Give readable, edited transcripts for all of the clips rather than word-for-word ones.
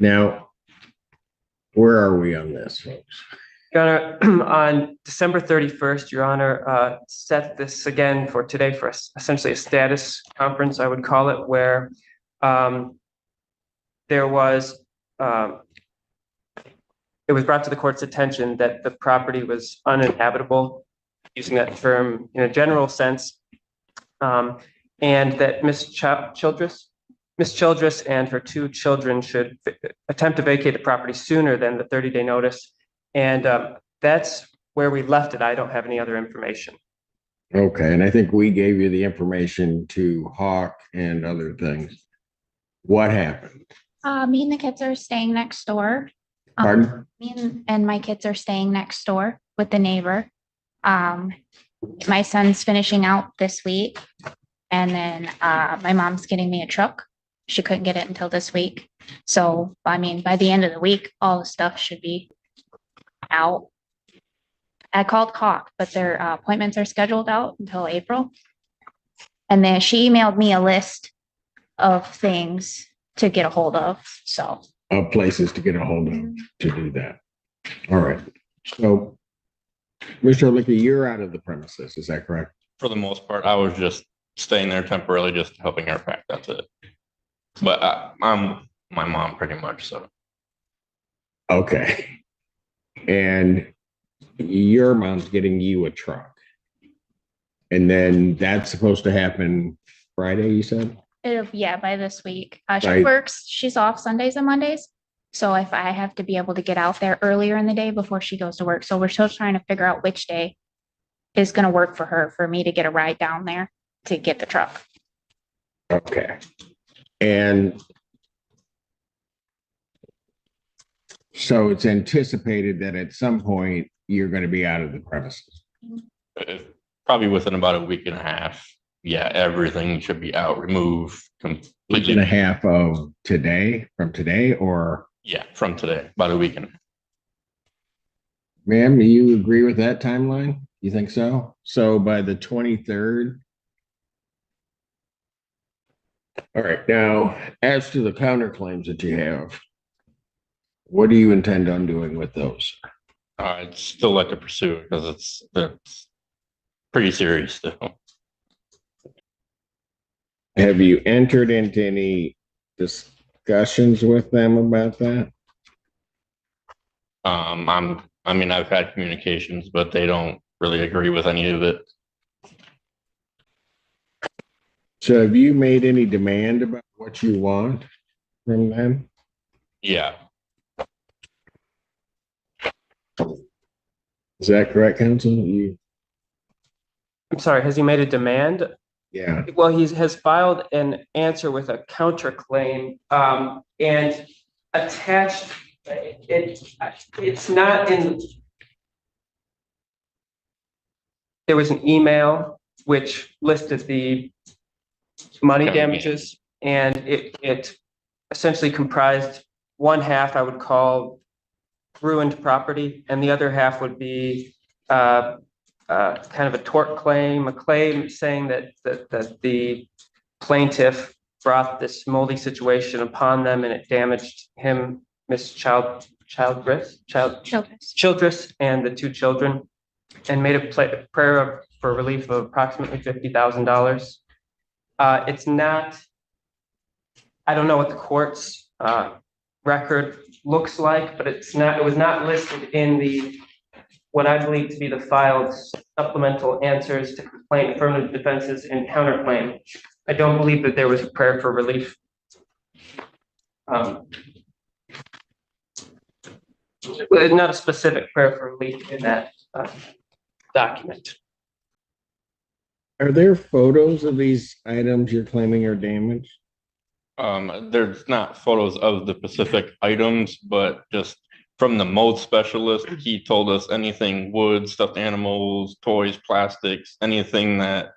Now, where are we on this, folks? Your Honor, on December 31st, Your Honor, set this again for today for essentially a status conference, I would call it, where there was, it was brought to the court's attention that the property was uninhabitable, using that term in a general sense, and that Miss Childress and her two children should attempt to vacate the property sooner than the 30-day notice. And that's where we left it. I don't have any other information. Okay, and I think we gave you the information to Hawk and other things. What happened? Me and the kids are staying next door. Pardon? Me and my kids are staying next door with the neighbor. My son's finishing out this week, and then my mom's getting me a truck. She couldn't get it until this week. So, I mean, by the end of the week, all the stuff should be out. I called Hawk, but their appointments are scheduled out until April. And then she emailed me a list of things to get a hold of. So, Of places to get a hold of to do that. All right. So, Mr. Licky, you're out of the premises. Is that correct? For the most part, I was just staying there temporarily, just helping her pack. That's it. But I'm my mom pretty much. So. Okay. And your mom's getting you a truck. And then that's supposed to happen Friday, you said? yeah, by this week. She Right. works, she's off Sundays and Mondays. So if I have to be able to get out there earlier in the day before she goes to work. So we're still trying to figure out which day is going to work for her, for me to get a ride down there to get the truck. Okay. And so it's anticipated that at some point you're going to be out of the premises. Probably within about a week and a half. Yeah, everything should be out, removed completely. Week and a half of today, from today, or? Yeah, from today, about a week and a half. Ma'am, do you agree with that timeline? You think so? So by the 23rd? All right. Now, as to the counterclaims that you have, what do you intend on doing with those? I'd still like to pursue it because it's pretty serious still. Have you entered into any discussions with them about that? I mean, I've had communications, but they don't really agree with any of it. So have you made any demand about what you want from them? Yeah. Is that correct, counsel? I'm sorry, has he made a demand? Yeah. Well, he has filed an answer with a counterclaim, and attached, it's not in. There was an email which listed the money damages, and it essentially comprised one half I would call ruined property, and the other half would be kind of a tort claim, a claim saying that the plaintiff brought this moldy situation upon them and it damaged him, Miss Childress, and the two children, and made a prayer for relief of approximately $50,000. It's not, I don't know what the court's record looks like, but it was not listed in the what I believe to be the filed supplemental answers to complaint, affirmative defenses, and counterclaim. I don't believe that there was a prayer for relief. Not a specific prayer for relief in that document. Are there photos of these items you're claiming are damaged? There's not photos of the specific items, but just from the mold specialist, he told us anything wood, stuffed animals, toys, plastics, anything that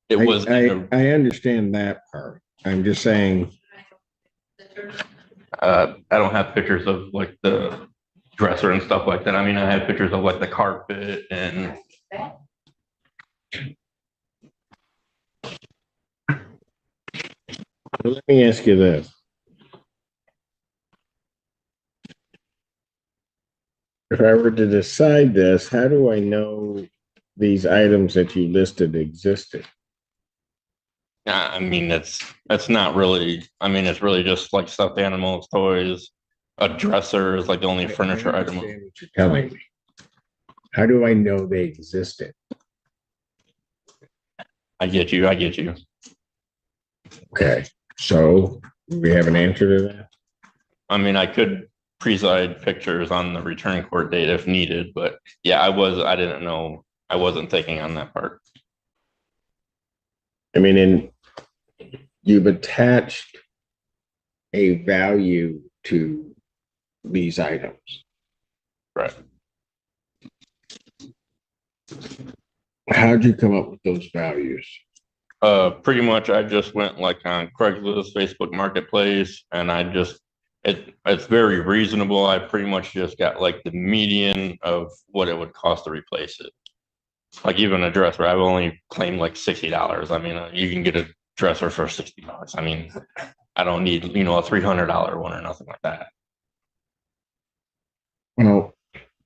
it was. I understand that part. I'm just saying. I don't have pictures of like the dresser and stuff like that. I mean, I have pictures of like the carpet and. Let me ask you this. if I were to decide this, how do I know these items that you listed existed? I mean, it's not really. I mean, it's really just like stuffed animals, toys. A dresser is like the only furniture I item. understand what you're telling me. How do I know they existed? I get you. I get you. Okay, so we have an answer to that. I mean, I could preside pictures on the return court date if needed, but yeah, I didn't know. I wasn't thinking on that part. I mean, and you've attached a value to these items. Right. How'd you come up with those values? Pretty much I just went like on Craigslist, Facebook Marketplace, and it's very reasonable. I pretty much just got like the median of what it would cost to replace it. Like even a dresser, I've only claimed like $60. I mean, you can get a dresser for $60. I mean, I don't need, a $300 one or nothing like that. Well,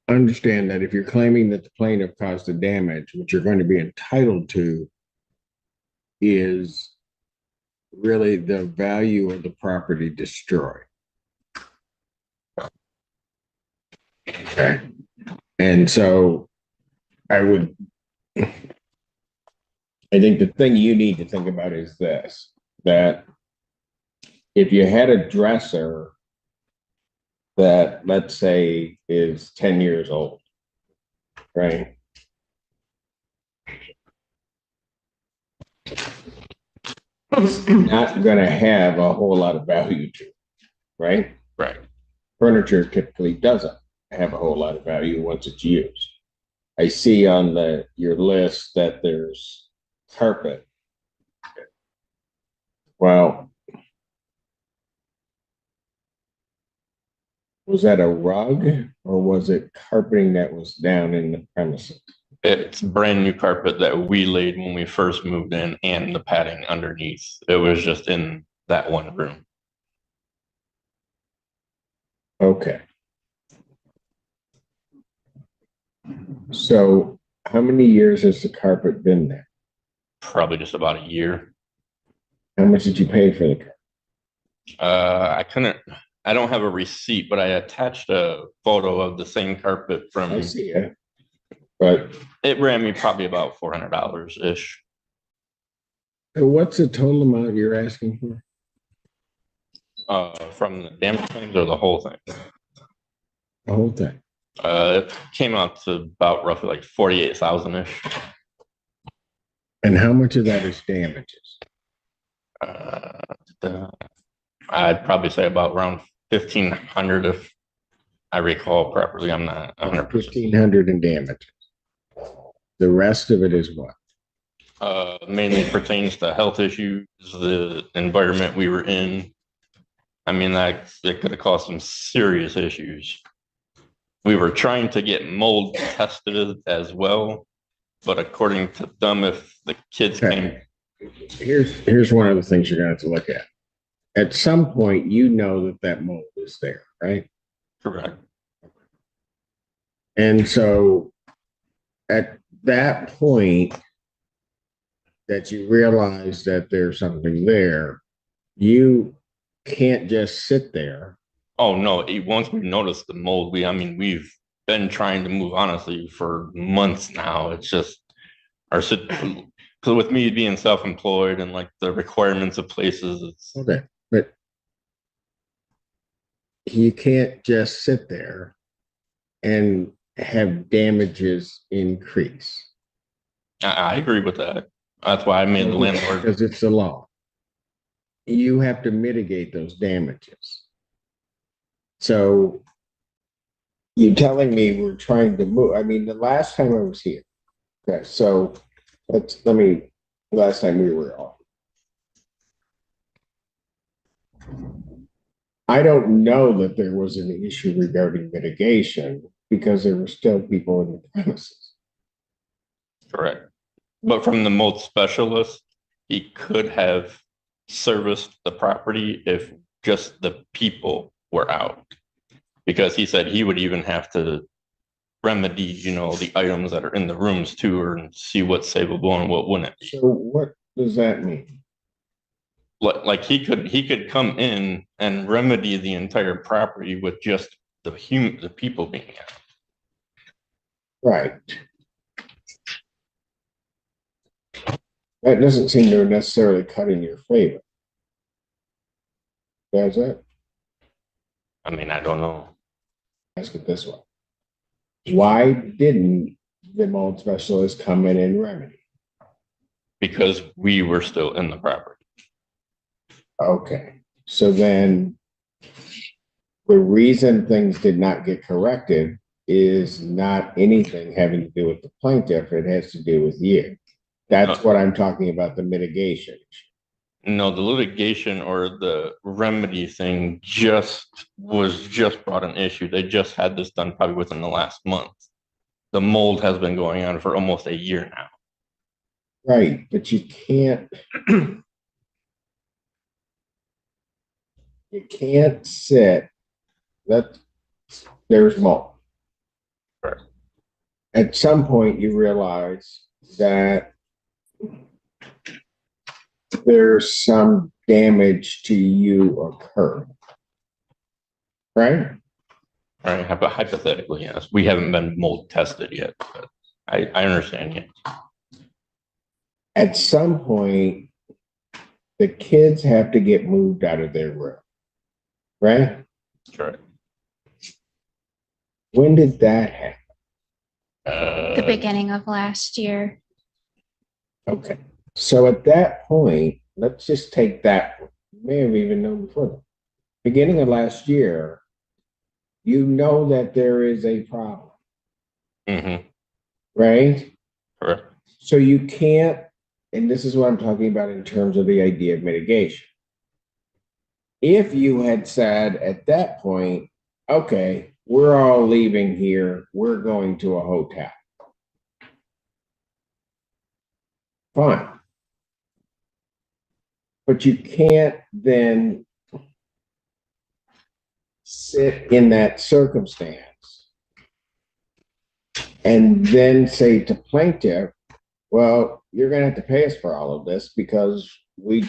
understand that if you're claiming that the plaintiff caused the damage, what you're going to be entitled to is really the value of the property destroyed. Okay. And so I think the thing you need to think about is this, that if you had a dresser that, let's say, is 10 years old, right? It's not going to have a whole lot of value to it, right? Right. Furniture typically doesn't have a whole lot of value once it's used. I see on your list that there's carpet. Well, was that a rug or was it carpeting that was down in the premises? It's brand new carpet that we laid when we first moved in and the padding underneath. It was just in that one room. Okay. So how many years has the carpet been there? Probably just about a year. How much did you pay for the carpet? I don't have a receipt, but I attached a photo of the same carpet from. I see it. But it ran me probably about $400 ish. So what's the total amount you're asking for? From the damage claims or the whole thing? The whole thing. It came out to about roughly like 48,000 ish. And how much of that is damages? I'd probably say about around 1,500 if I recall properly. I'm not 100%. 1,500 in damages. The rest of it is what? Mainly pertains to health issues, the environment we were in. I mean, it could have caused some serious issues. We were trying to get mold tested as well, but according to them, if the kids came. Here's one of the things you're going to have to look at. At some point, you know that mold is there, right? Correct. And so at that point that you realize that there's something there, you can't just sit there. Oh no, once we noticed the mold, we've been trying to move honestly for months now. It's just because with me being self-employed and like the requirements of places, it's okay, but you can't just sit there and have damages increase. I agree with that. That's why I made the landlord, because it's the law. You have to mitigate those damages. So you telling me we're trying to move? I mean, the last time I was here. Okay, so last time we were off. I don't know that there was an issue regarding mitigation because there were still people in the premises. correct. But from the mold specialist, he could have serviced the property if just the people were out. Because he said he would even have to remedy, the items that are in the rooms too, and see what's savable and what wouldn't be. So what does that mean? Like he could come in and remedy the entire property with just the people being out. Right. That doesn't seem to necessarily cut in your favor. Does it? I mean, I don't know. Ask it this way. Why didn't the mold specialist come in and remedy? Because we were still in the property. Okay. So then the reason things did not get corrected is not anything having to do with the plaintiff. It has to do with you. That's what I'm talking about, the mitigation. No, the litigation or the remedy thing was just brought an issue. They just had this done probably within the last month. The mold has been going on for almost a year now. Right, but you can't sit that there's mold. Right. At some point you realize that there's some damage to you occurred. Right? Right, but hypothetically, yes. We haven't been mold tested yet, but I understand you. At some point, the kids have to get moved out of their room. Right? Sure. When did that happen? The beginning of last year. Okay. So at that point, let's just take that. You may have even known before that. Beginning of last year, you know that there is a problem. Mm-hmm. Right? Correct. So you can't, and this is what I'm talking about in terms of the idea of mitigation. If you had said at that point, okay, we're all leaving here, we're going to a hotel. Fine. But you can't then sit in that circumstance and then say to plaintiff, well, you're going to have to pay us for all of this because we're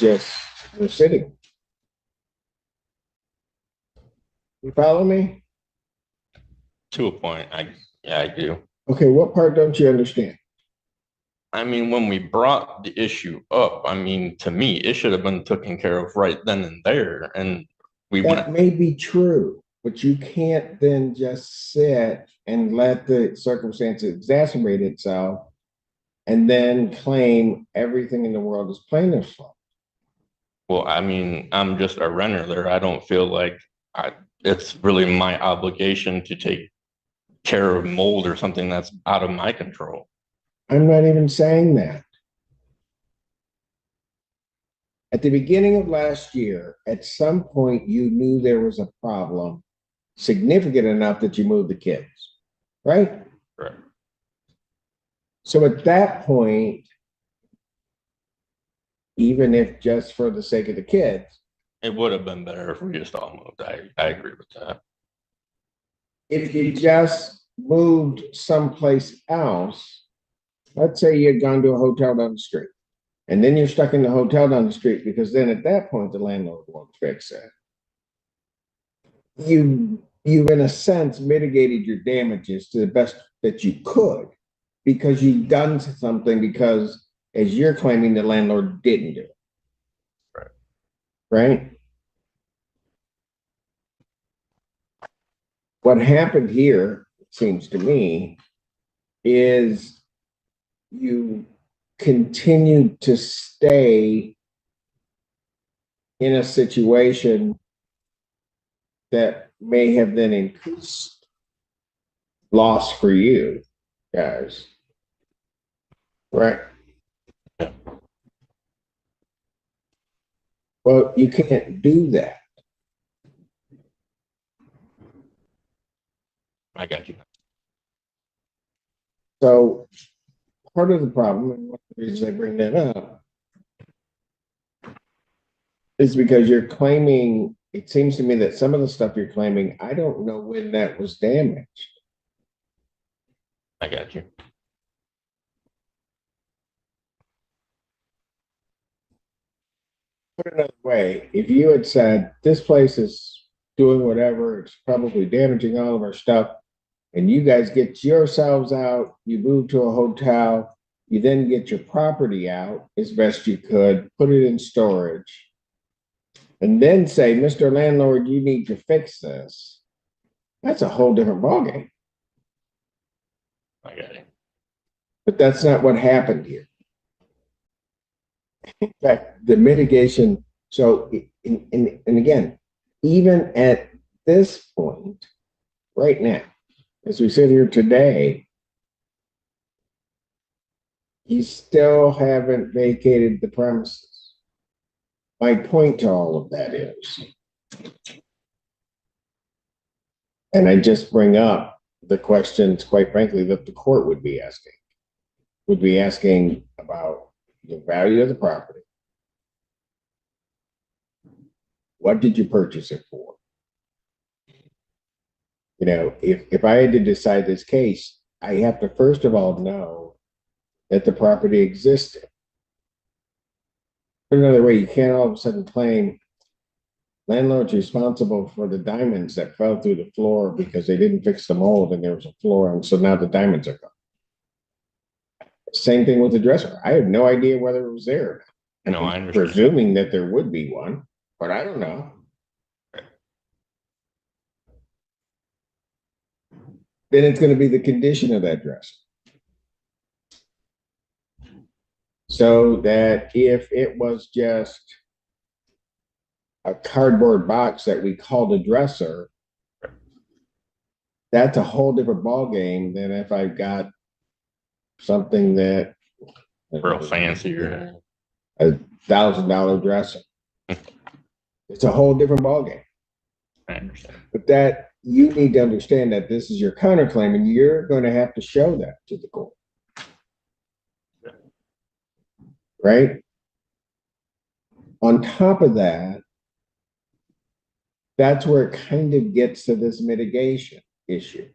sitting. You follow me? To a point, I do. Okay, what part don't you understand? I mean, when we brought the issue up, I mean, to me, it should have been taken care of right then and there. And That may be true, but you can't then just sit and let the circumstance exacerbate itself and then claim everything in the world is plaintiff's fault. Well, I mean, I'm just a renter there. I don't feel like it's really my obligation to take care of mold or something that's out of my control. I'm not even saying that. At the beginning of last year, at some point, you knew there was a problem significant enough that you moved the kids, right? Right. So at that point, even if just for the sake of the kids, It would have been better if we just all moved. I agree with that. if you just moved someplace else, let's say you had gone to a hotel down the street, and then you're stuck in the hotel down the street because then at that point the landlord won't fix it. You in a sense mitigated your damages to the best that you could because you've done something because as you're claiming the landlord didn't do it. Right? What happened here, it seems to me, is you continue to stay in a situation that may have then increased loss for you guys. Right? Well, you can't do that. I got you. So part of the problem, and one of the reasons I bring that up, is because you're claiming, it seems to me that some of the stuff you're claiming, I don't know when that was damaged. I got you. Put it another way, if you had said, this place is doing whatever, it's probably damaging all of our stuff, and you guys get yourselves out, you move to a hotel, you then get your property out as best you could, put it in storage, and then say, Mr. Landlord, you need to fix this. That's a whole different ballgame. I got it. But that's not what happened here. In fact, the mitigation, so, and again, even at this point, right now, as we sit here today, you still haven't vacated the premises. My point to all of that is, and I just bring up the questions, quite frankly, that the court would be asking about the value of the property. What did you purchase it for? You know, if I had to decide this case, I have to first of all know that the property existed. Put another way, you can't all of a sudden claim landlord's responsible for the diamonds that fell through the floor because they didn't fix the mold and there was a floor, and so now the diamonds are gone. Same thing with the dresser. I have no idea whether it was there. No, I understand. Presuming that there would be one, but I don't know. Then it's going to be the condition of that dresser. So that if it was just a cardboard box that we called a dresser, that's a whole different ballgame than if I've got something that Real fancy or $1,000 dresser. It's a whole different ballgame. I understand. But that you need to understand that this is your counterclaim, and you're going to have to show that to the court. Right? On top of that, that's where it kind of gets to this mitigation issue.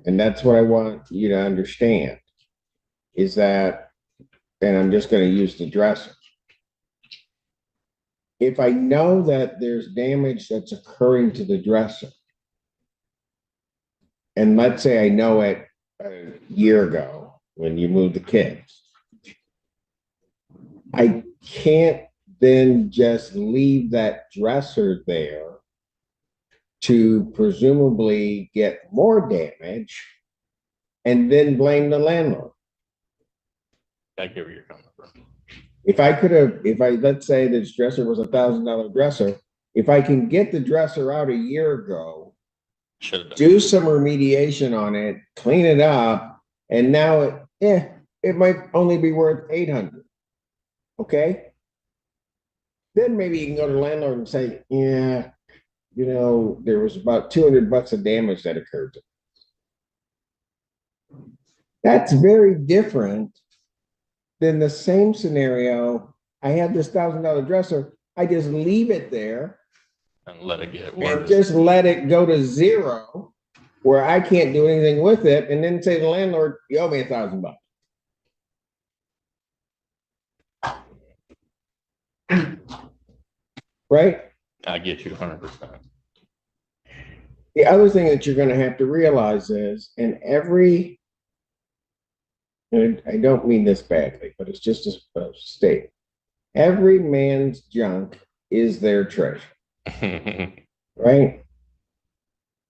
And that's what I want you to understand is that, and I'm just going to use the dresser. If I know that there's damage that's occurring to the dresser, and let's say I know it a year ago when you moved the kids, I can't then just leave that dresser there to presumably get more damage and then blame the landlord. I get where you're coming from. If I could have, let's say this dresser was $1,000 dresser, if I can get the dresser out a year ago, do some remediation on it, clean it up, and now it might only be worth $800. Okay? Then maybe you can go to the landlord and say, yeah, you know, there was about $200 of damage that occurred. That's very different than the same scenario. I had this $1,000 dresser. I just leave it there And let it get and worse. just let it go to zero where I can't do anything with it. And then say to the landlord, you owe me $1,000. Right? I get you 100%. The other thing that you're going to have to realize is and I don't mean this badly, but it's just a state. Every man's junk is their treasure, right?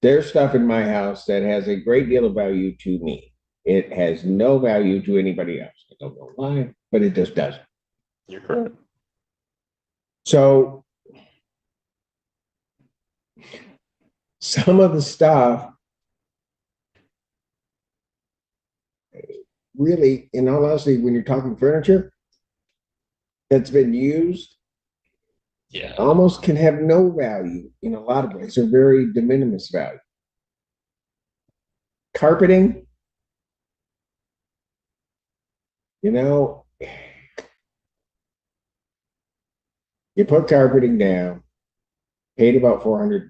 There's stuff in my house that has a great deal of value to me. It has no value to anybody else. I don't know why, but it just doesn't. You're correct. So some of the stuff really, in all honesty, when you're talking furniture that's been used, Yeah. almost can have no value in a lot of ways. They're very de minimis value. Carpeting, you know, you put carpeting down, paid about $400.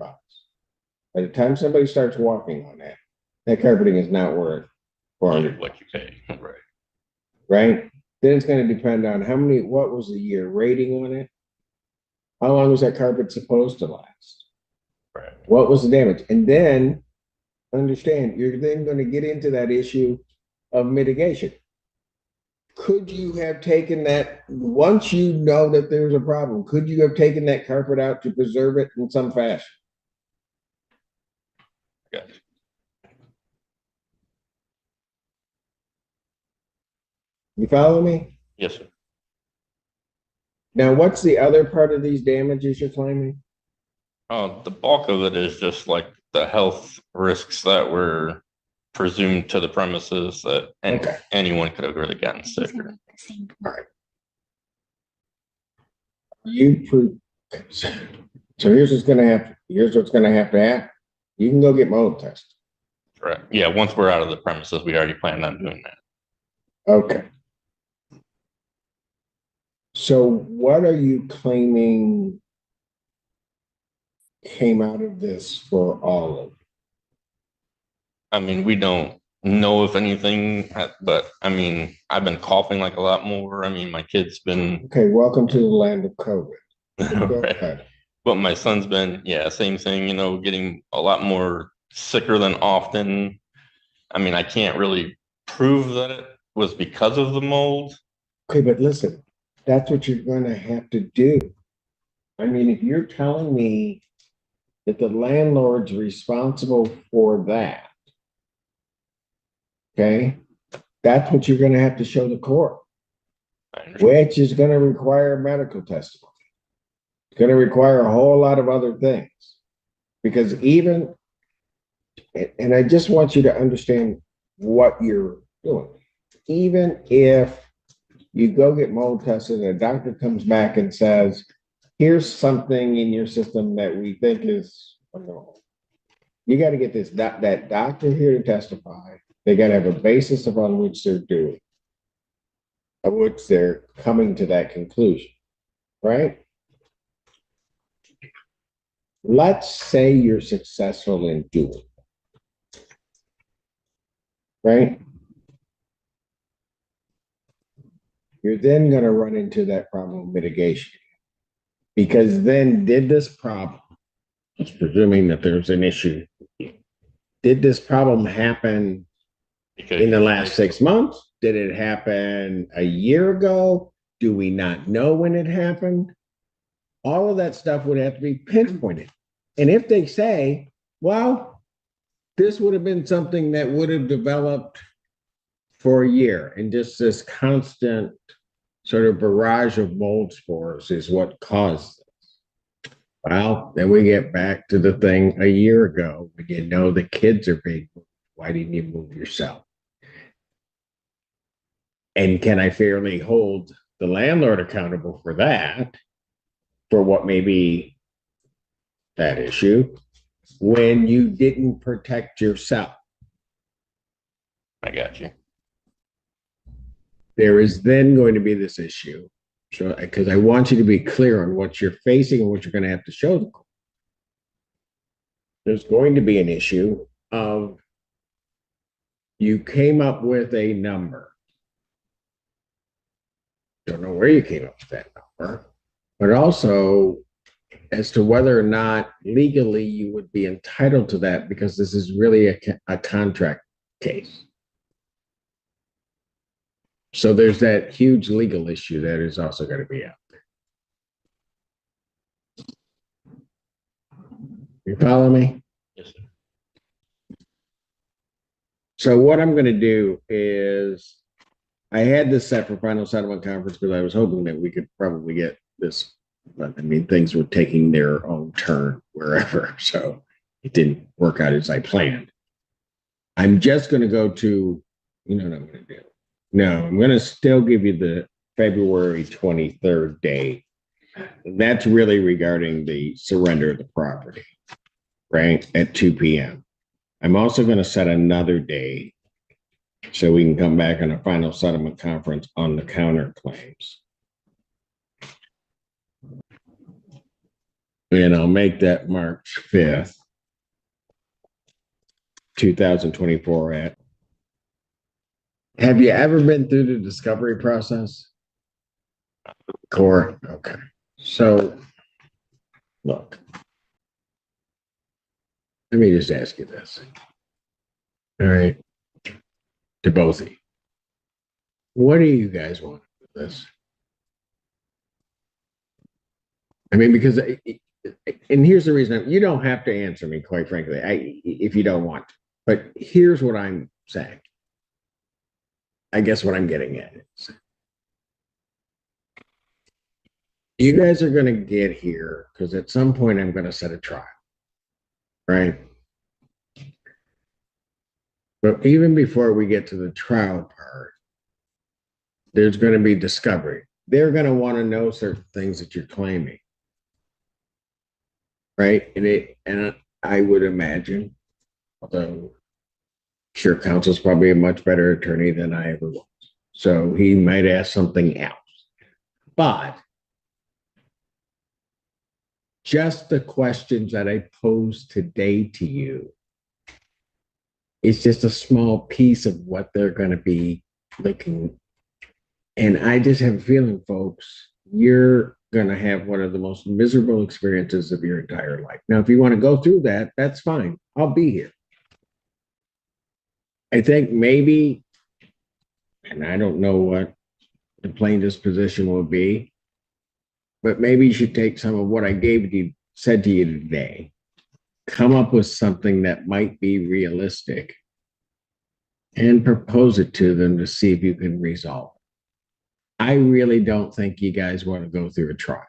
By the time somebody starts walking on that, that carpeting is not worth 400, what you pay, right? right? Then it's gonna depend on what was the year rating on it? How long was that carpet supposed to last? Right. What was the damage? And then, understand, you're then gonna get into that issue of mitigation. Could you have taken that, once you know that there's a problem, could you have taken that carpet out to preserve it in some fashion? Gotcha. You follow me? Yes, sir. Now, what's the other part of these damages you're claiming? The bulk of it is just like the health risks that were presumed to the premises that Okay. anyone could have really gotten sick. So here's what's gonna happen. Here's what's gonna have to happen. You can go get mold tested. Right. Yeah, once we're out of the premises, we already planned on doing that. Okay. So what are you claiming came out of this for all of it? I mean, we don't know if anything, but I mean, I've been coughing like a lot more. I mean, my kid's been, Okay, welcome to the land of COVID. Go right. ahead. But my son's been, yeah, same thing, you know, getting a lot more sicker than often. I mean, I can't really prove that it was because of the mold. Okay, but listen, that's what you're gonna have to do. I mean, if you're telling me that the landlord's responsible for that, okay, that's what you're gonna have to show the court, which is gonna require medical testimony. It's gonna require a whole lot of other things. Because even, and I just want you to understand what you're doing. Even if you go get mold tested and a doctor comes back and says, here's something in your system that we think is abnormal. You got to get that doctor here to testify. They got to have a basis upon which they're doing, of which they're coming to that conclusion, right? Let's say you're successful in doing it, right? You're then going to run into that problem of mitigation. Because then did this problem, presuming that there's an issue, did this problem happen in the last 6 months? Did it happen a year ago? Do we not know when it happened? All of that stuff would have to be pinpointed. And if they say, well, this would have been something that would have developed for a year, and just this constant sort of barrage of mold spores is what caused this. Well, then we get back to the thing a year ago when you know the kids are being moved. Why didn't you move yourself? And can I fairly hold the landlord accountable for that, for what may be that issue, when you didn't protect yourself? I got you. There is then going to be this issue. So, because I want you to be clear on what you're facing and what you're going to have to show the court. There's going to be an issue of you came up with a number. Don't know where you came up with that number, but also as to whether or not legally you would be entitled to that, because this is really a contract case. So there's that huge legal issue that is also going to be out there. You follow me? Yes, sir. So what I'm going to do is, I had this set for final settlement conference because I was hoping that we could probably get this. But I mean, things were taking their own turn wherever, so it didn't work out as I planned. I'm just going to go to, you know what I'm going to do? No, I'm going to still give you the February 23rd date. That's really regarding the surrender of the property, right? At 2 p.m. I'm also going to set another date so we can come back on a final settlement conference on the counterclaims. And I'll make that March 5th, 2024 at Have you ever been through the discovery process? Court, okay. So, look. Let me just ask you this. All right. To both of you. What do you guys want with this? I mean, because, and here's the reason, you don't have to answer me, quite frankly, if you don't want to. But here's what I'm saying. I guess what I'm getting at is you guys are going to get here because at some point I'm going to set a trial, right? But even before we get to the trial part, there's going to be discovery. They're going to want to know certain things that you're claiming, right? And I would imagine, although sure counsel's probably a much better attorney than I ever was, so he might ask something else. But just the questions that I posed today to you, it's just a small piece of what they're going to be looking. And I just have a feeling, folks, you're going to have one of the most miserable experiences of your entire life. Now, if you want to go through that, that's fine. I'll be here. I think maybe, and I don't know what the plaintiff's position will be, but maybe you should take some of what I said to you today, come up with something that might be realistic and propose it to them to see if you can resolve it. I really don't think you guys want to go through a trial.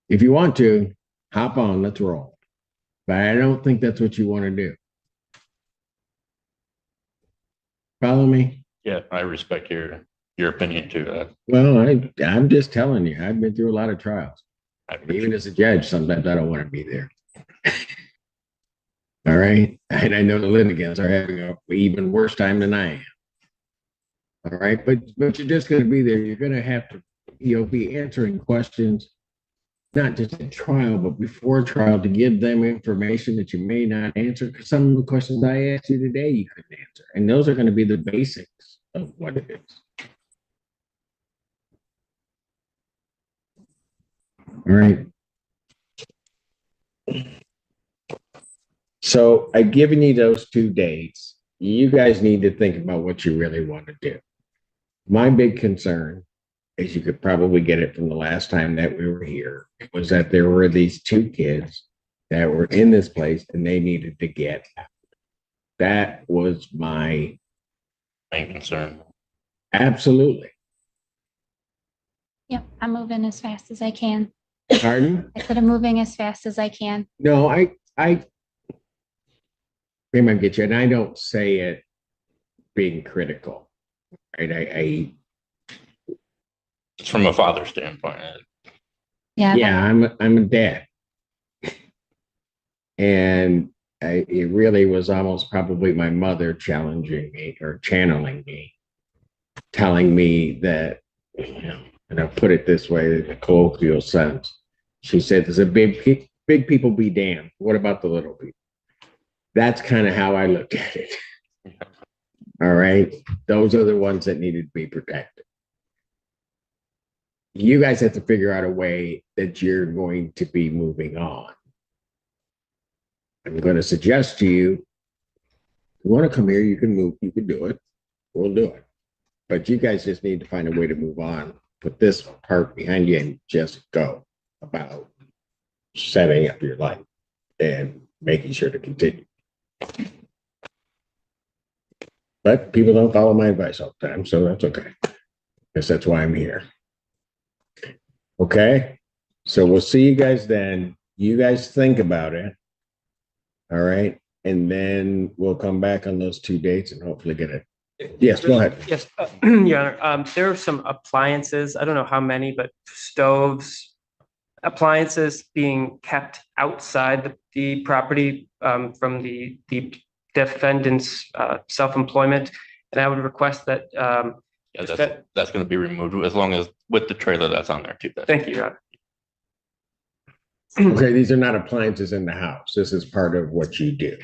If you want to, hop on, let's roll. But I don't think that's what you want to do. Follow me? Yeah, I respect your opinion too. Well, I'm just telling you, I've been through a lot of trials. I Even as a judge, sometimes I don't want to be there. All right. And I know the litigants are having an even worse time than I am. All right. But you're just going to be there. You're going to have to, be answering questions, not just at trial, but before trial, to give them information that you may not answer. Because some of the questions I asked you today, you couldn't answer. And those are going to be the basics of what it is. All right. So I've given you those 2 dates. You guys need to think about what you really want to do. My big concern, as you could probably get it from the last time that we were here, was that there were these 2 kids that were in this place and they needed to get out. That was my main concern. Absolutely. Yep, I'm moving as fast as I can. Pardon? I said I'm moving as fast as I can. No, I get you, and I don't say it being critical, right? It's from a father standpoint. Yeah. I'm a dad, and it really was almost probably my mother challenging me or channeling me, telling me that, and I'll put it this way in a colloquial sense. She said, "There's a big people be damned. What about the little people?" That's kind of how I looked at it. All right. Those are the ones that needed to be protected. You guys have to figure out a way that you're going to be moving on. I'm going to suggest to you, if you want to come here, you can move, you can do it. We'll do it. But you guys just need to find a way to move on. Put this part behind you and just go about setting up your life and making sure to continue. But people don't follow my advice all the time, so that's okay. Because that's why I'm here. Okay? So we'll see you guys then. You guys think about it. All right? And then we'll come back on those 2 dates and hopefully get it. Yes, go ahead. Yes, Your Honor, there are some appliances, I don't know how many, but stoves, appliances being kept outside the property from the defendant's self-employment. And I would request that. That's going to be removed as long as with the trailer that's on there too. Thank you, Your Honor. Okay, these are not appliances in the house. This is part of what you do.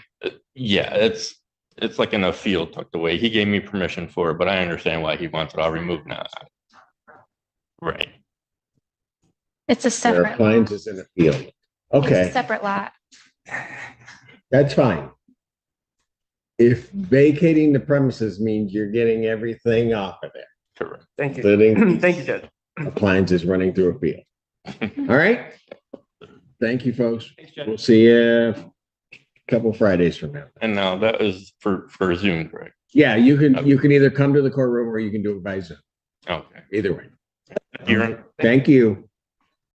Yeah, it's It's like in a field tucked away. He gave me permission for it, but I understand why he wants it all removed now. Right. It's a Their separate, appliances in a field. it's a Okay, separate lot. that's fine. If vacating the premises means you're getting everything off of there, Correct. Thank you. including Thank you, Judge. appliances running through a field. All right? Thank you, folks. Thanks, Judge. We'll see you a couple Fridays from now. And now that is for Zoom, correct? Yeah, you can either come to the courtroom or you can do it by Zoom. Okay. Either way. You're Thank you.